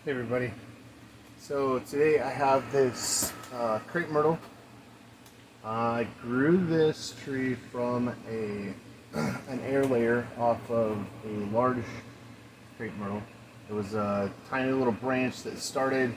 Hey everybody. So today I have this crepe myrtle. I grew this tree from an air layer off of a large crepe myrtle. It was a tiny little branch that started.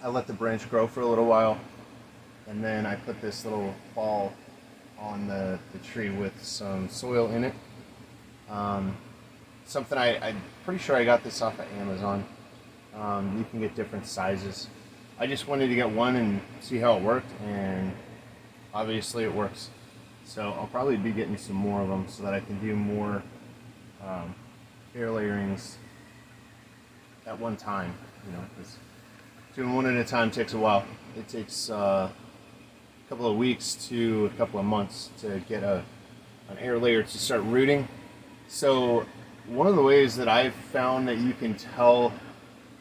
I let the branch grow for a little while, and then I put this little ball on the tree with some soil in it. Something I'm pretty sure I got this off of Amazon. You can get different sizes. I just wanted to get one and see how it worked, and obviously it works. So I'll probably be getting some more of them so that I can do more air layerings at one time. You know, because doing one at a time takes a while. It takes a couple of weeks to a couple of months to get an air layer to start rooting. So one of the ways that I've found that you can tell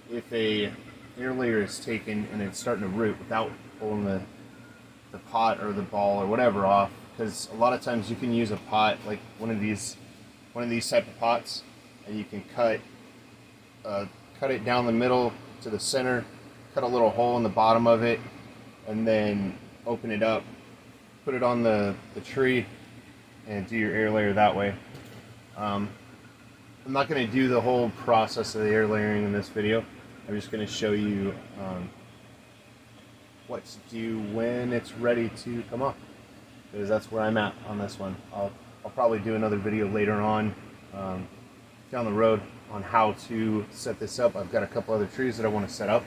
if a air layer is taken and it's starting to root without pulling the pot or the ball or whatever off, because a lot of times you can use a pot like one of these type of pots, and you can cut it down the middle to the center, cut a little hole in the bottom of it, and then open it up, put it on the tree, and do your air layer that way. I'm not going to do the whole process of the air layering in this video. I'm just going to show you what to do when it's ready to come off, because that's where I'm at on this one. I'll probably do another video later on down the road on how to set this up. I've got a couple other trees that I want to set up.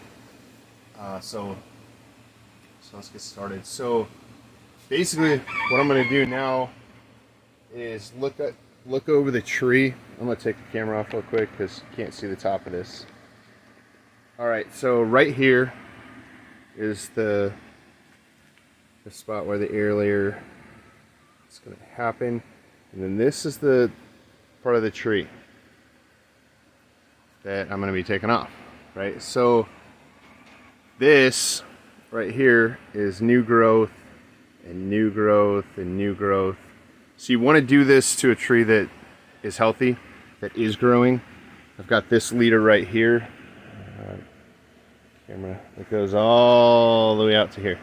So let's get started. So basically what I'm going to do now is look over the tree. I'm going to take the camera off real quick because you can't see the top of this. Alright, so right here is the spot where the air layer is going to happen. And then this is the part of the tree that I'm going to be taking off. Right? So this right here is new growth and new growth and new growth. So you want to do this to a tree that is healthy, that is growing. I've got this leader right here. Camera that goes all the way out to here.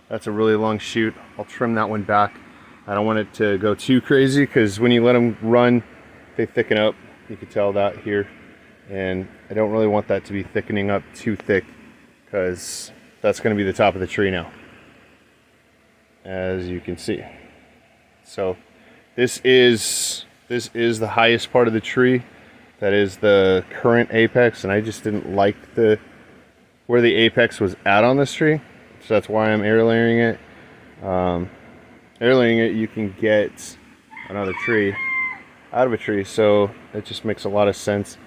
That's a really long shoot. I'll trim that one back. I don't want it to go too crazy, because when you let them run, they thicken up. You can tell that here. And I don't really want that to be thickening up too thick, because that's going to be the top of the tree now, as you can see. So this is the highest part of the tree. That is the current apex, and I just didn't like where the apex was at on this tree, so that's why I'm air layering it. Air layering it, you can get another tree out of a tree, so it just makes a lot of sense.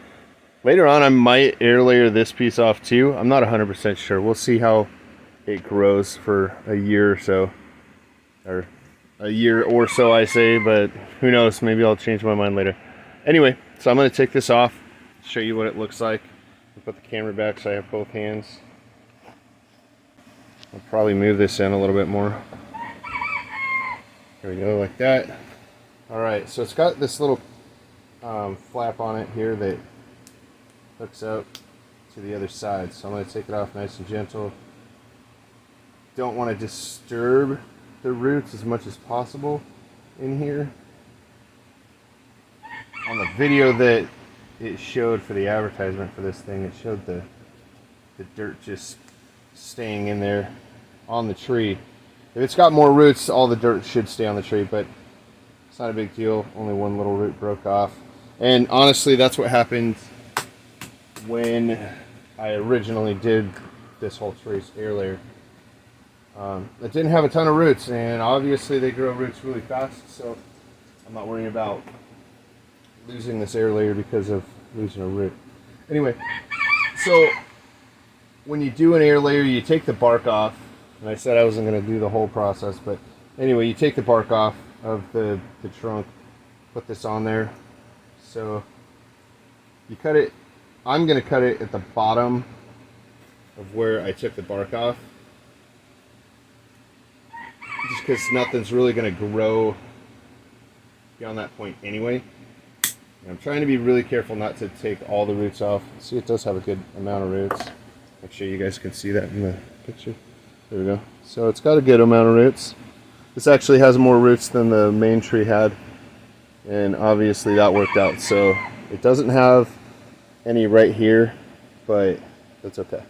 Later on I might air layer this piece off too. I'm not 100% sure. We'll see how it grows for a year or so, or a year or so I say, but who knows, maybe I'll change my mind later. Anyway, so I'm going to take this off, show you what it looks like. I'll put the camera back so I have both hands. I'll probably move this in a little bit more. There we go, like that. Alright, so it's got this little flap on it here that hooks up to the other side. So I'm going to take it off nice and gentle. Don't want to disturb the roots as much as possible in here. On the video that it showed for the advertisement for this thing, it showed the dirt just staying in there on the tree. If it's got more roots, all the dirt should stay on the tree, but it's not a big deal. Only one little root broke off. And honestly, that's what happened when I originally did this whole tree's air layer. It didn't have a ton of roots, and obviously they grow roots really fast, so I'm not worrying about losing this air layer because of losing a root. Anyway, so when you do an air layer, you take the bark off, and I said I wasn't going to do the whole process, but anyway, you take the bark off of the trunk, put this on there. So you cut it. I'm going to cut it at the bottom of where I took the bark off, just because nothing's really going to grow beyond that point anyway. And I'm trying to be really careful not to take all the roots off. See, it does have a good amount of roots. Make sure you guys can see that in the picture. There we go. So it's got a good amount of roots. This actually has more roots than the main tree had, and obviously that worked out. So it doesn't have any right here, but that's okay.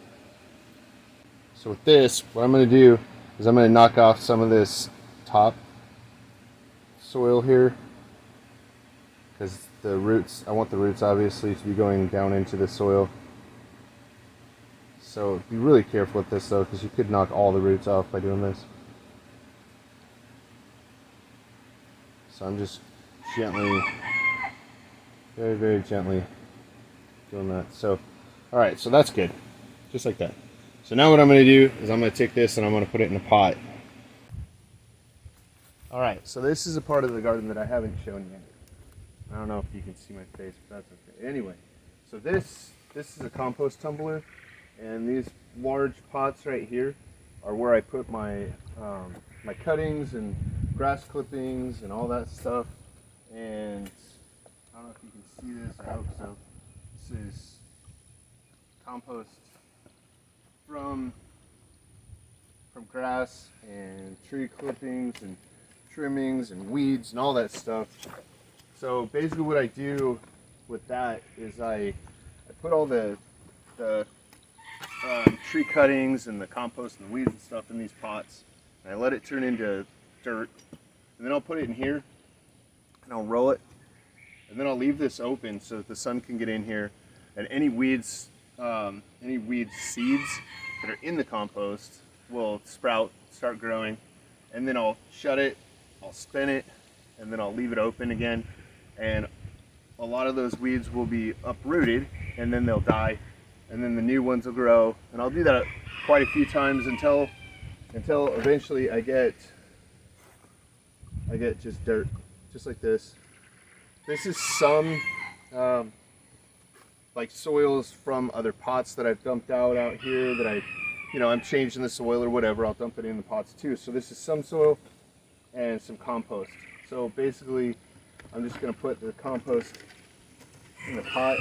So with this, what I'm going to do is I'm going to knock off some of this top soil here, because the roots, I want the roots obviously to be going down into the soil. So be really careful with this though, because you could knock all the roots off by doing this. So I'm just gently, very, very gently doing that. So, all right, so that's good, just like that. So now what I'm going to do is I'm going to take this and I'm going to put it in a pot. All right, so this is a part of the garden that I haven't shown yet. I don't know if you can see my face, but that's okay. Anyway, so this is a compost tumbler, and these large pots right here are where I put my my cuttings and grass clippings and all that stuff. And I don't know if you can see this. I hope so. This is compost from grass and tree clippings and trimmings and weeds and all that stuff. So basically what I do with that is I put all the tree cuttings and the compost and the weeds and stuff in these pots, and I let it turn into dirt, and then I'll put it in here and I'll roll it, and then I'll leave this open so that the sun can get in here, and any weed seeds that are in the compost will sprout, start growing, and then I'll shut it, I'll spin it, and then I'll leave it open again, and a lot of those weeds will be uprooted, and then they'll die, and then the new ones will grow, and I'll do that quite a few times until eventually I get just dirt, just like this. This is some like soils from other pots that I've dumped out here that I'm changing the soil or whatever. I'll dump it in the pots too. So this is some soil and some compost. So basically, I'm just going to put the compost in the pot.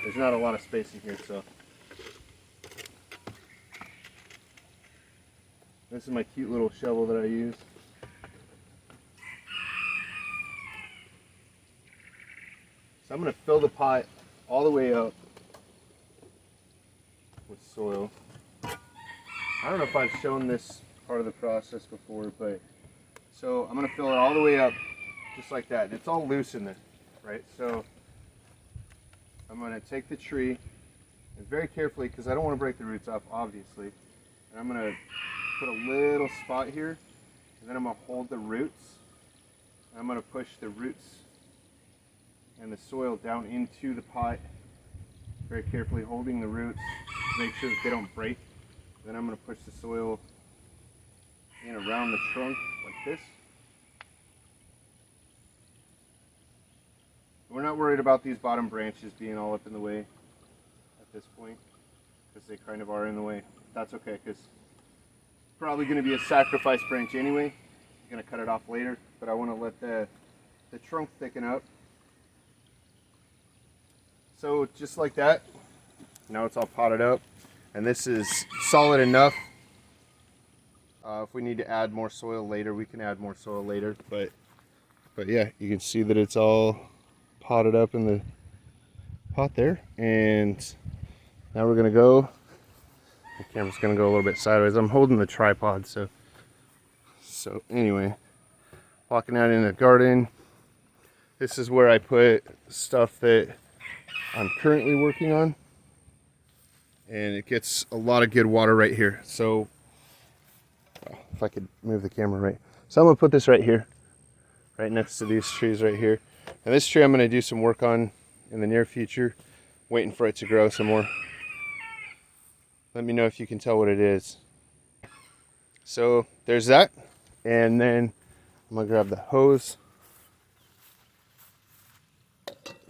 There's not a lot of space in here, so this is my cute little shovel that I use. So I'm going to fill the pot all the way up with soil. I don't know if I've shown this part of the process before, but so I'm going to fill it all the way up just like that. And it's all loose in there, right? So I'm going to take the tree and very carefully, because I don't want to break the roots off, obviously. And I'm going to put a little spot here, and then I'm going to hold the roots. And I'm going to push the roots and the soil down into the pot, very carefully holding the roots to make sure that they don't break. Then I'm going to push the soil in around the trunk like this. We're not worried about these bottom branches being all up in the way at this point, because they kind of are in the way. That's okay, because it's probably going to be a sacrifice branch anyway. I'm going to cut it off later, but I want to let the trunk thicken up. So just like that, now it's all potted up, and this is solid enough. If we need to add more soil later, we can add more soil later, but yeah, you can see that it's all potted up in the pot there. And now we're gonna go, the camera's gonna go a little bit sideways. I'm holding the tripod, so anyway, walking out in the garden. This is where I put stuff that I'm currently working on, and it gets a lot of good water right here. So if I could move the camera right, so I'm gonna put this right here, right next to these trees right here. And this tree I'm gonna do some work on in the near future, waiting for it to grow some more. Let me know if you can tell what it is. So there's that, and then I'm gonna grab the hose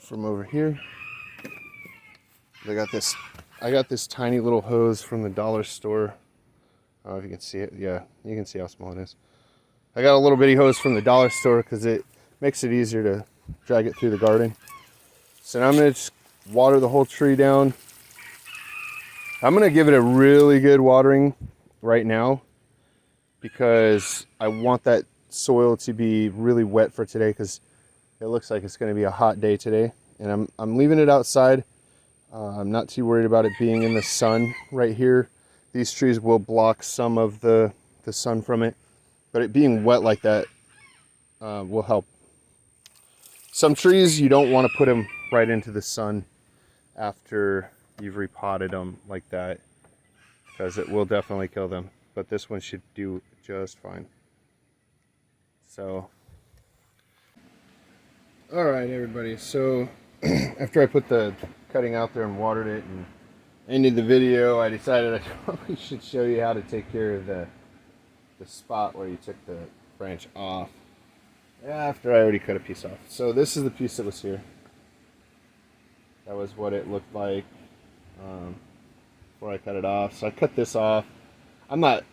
from over here. I got this tiny little hose from the dollar store. I don't know if you can see it. Yeah, you can see how small it is. I got a little bitty hose from the dollar store because it makes it easier to drag it through the garden. So now I'm going to just water the whole tree down. I'm going to give it a really good watering right now because I want that soil to be really wet for today because it looks like it's going to be a hot day today. And I'm leaving it outside. I'm not too worried about it being in the sun right here. These trees will block some of the sun from it, but it being wet like that will help. Some trees you don't want to put them right into the sun after you've repotted them like that because it will definitely kill them, but this one should do just fine. So all right everybody, so after I put the cutting out there and watered it and ended the video, I decided I probably should show you how to take care of the spot where you took the branch off after I already cut a piece off. So this is the piece that was here. That was what it looked like before I cut it off. So I cut this off. I'm not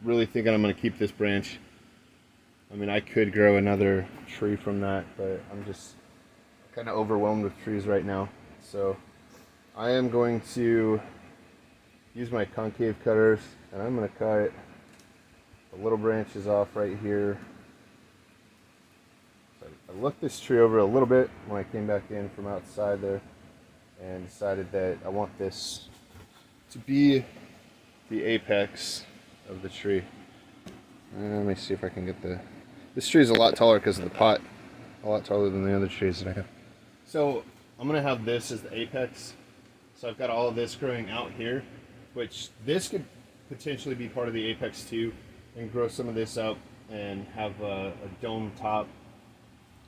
really thinking I'm going to keep this branch. I mean, I could grow another tree from that, but I'm just kind of overwhelmed with trees right now. So I am going to use my concave cutters, and I'm going to cut the little branches off right here. So I looked this tree over a little bit when I came back in from outside there and decided that I want this to be the apex of the tree. Let me see if I can get this tree is a lot taller because of the pot, a lot taller than the other trees that I have. So I'm going to have this as the apex. So I've got all of this growing out here, which this could potentially be part of the apex too, and grow some of this up and have a dome top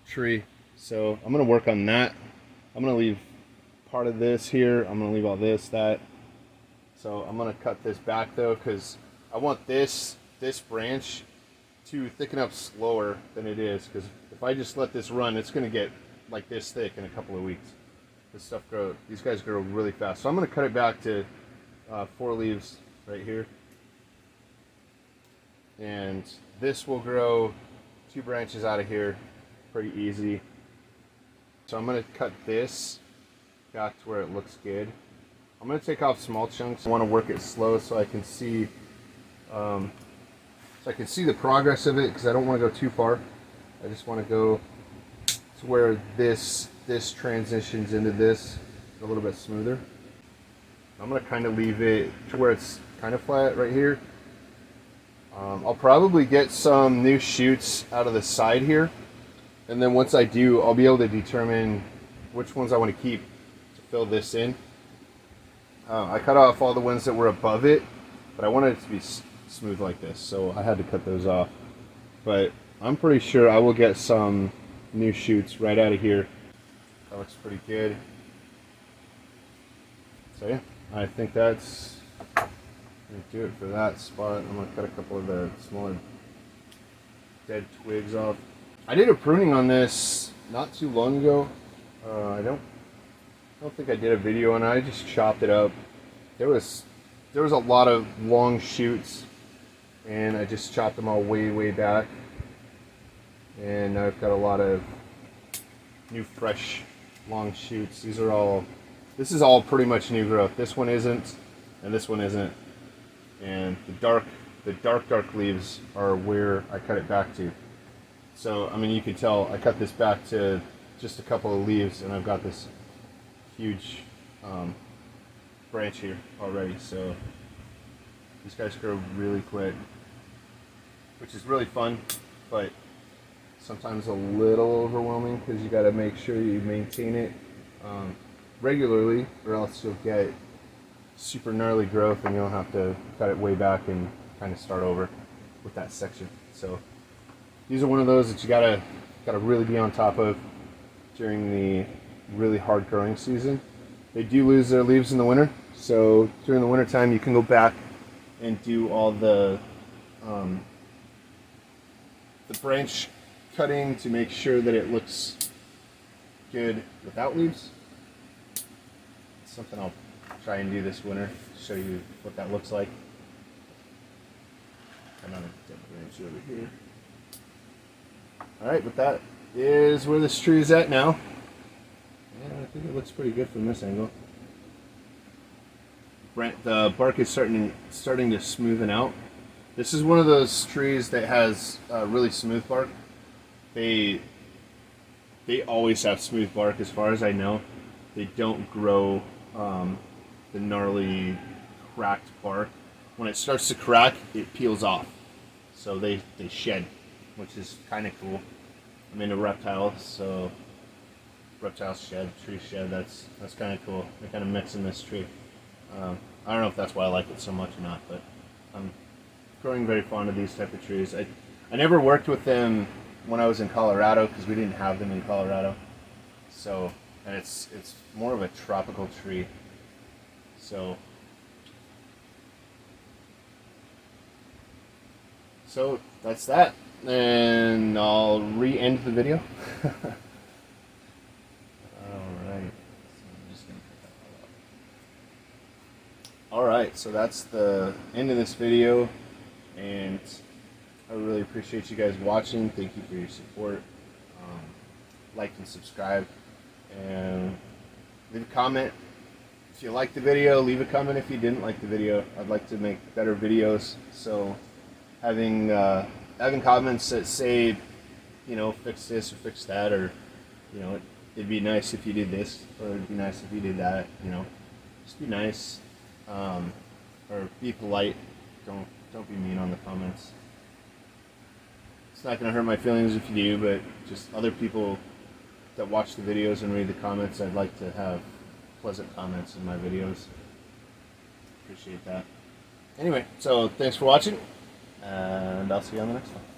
tree. So I'm going to work on that. I'm going to leave part of this here. I'm going to leave all this, that. So I'm going to cut this back though because I want this branch to thicken up slower than it is, because if I just let this run, it's going to get like this thick in a couple of weeks. These guys grow really fast. So I'm going to cut it back to 4 leaves right here. And this will grow 2 branches out of here pretty easy. So I'm going to cut this back to where it looks good. I'm going to take off small chunks. I want to work it slow so I can see the progress of it, because I don't want to go too far. I just want to go to where this transitions into this a little bit smoother. I'm going to kind of leave it to where it's kind of flat right here. I'll probably get some new shoots out of the side here, and then once I do, I'll be able to determine which ones I want to keep to fill this in. I cut off all the ones that were above it, but I wanted it to be smooth like this, so I had to cut those off. But I'm pretty sure I will get some new shoots right out of here. That looks pretty good. So yeah, I think that's gonna do it for that spot. I'm gonna cut a couple of the smaller dead twigs off. I did a pruning on this not too long ago. I don't think I did a video on it. I just chopped it up. There was a lot of long shoots, and I just chopped them all way back. And I've got a lot of new fresh long shoots. This is all pretty much new growth. This one isn't, and this one isn't. And the dark leaves are where I cut it back to. So I mean, you can tell I cut this back to just a couple of leaves, and I've got this huge branch here already. So these guys grow really quick, which is really fun, but sometimes a little overwhelming because you got to make sure you maintain it regularly, or else you'll get super gnarly growth and you'll have to cut it way back and kind of start over with that section. So these are one of those that you gotta really be on top of during the really hard growing season. They do lose their leaves in the winter, so during the winter time you can go back and do all the branch cutting to make sure that it looks good without leaves. It's something I'll try and do this winter, show you what that looks like. Another dead branch over here. Alright, but that is where this tree is at now. And I think it looks pretty good from this angle. The bark is starting to smoothen out. This is one of those trees that has really smooth bark. They always have smooth bark, as far as I know. They don't grow the gnarly cracked bark. When it starts to crack, it peels off. So they shed, which is kind of cool. I'm into reptiles, so reptiles shed, trees shed. That's kind of cool. They kind of mix in this tree. I don't know if that's why I like it so much or not, but I'm growing very fond of these type of trees. I never worked with them when I was in Colorado because we didn't have them in Colorado. So, and it's more of a tropical tree. So that's that, and I'll re-end the video. Alright, so that's the end of this video, and I really appreciate you guys watching. Thank you for your support. Like and subscribe, and leave a comment if you liked the video. Leave a comment if you didn't like the video. I'd like to make better videos, so having comments that say, you know, fix this or fix that, or, you know, it'd be nice if you did this, or it'd be nice if you did that, you know, just be nice. Or be polite. Don't be mean on the comments. It's not going to hurt my feelings if you do, but just other people that watch the videos and read the comments, I'd like to have pleasant comments in my videos. Appreciate that. Anyway, so thanks for watching, and I'll see you on the next one.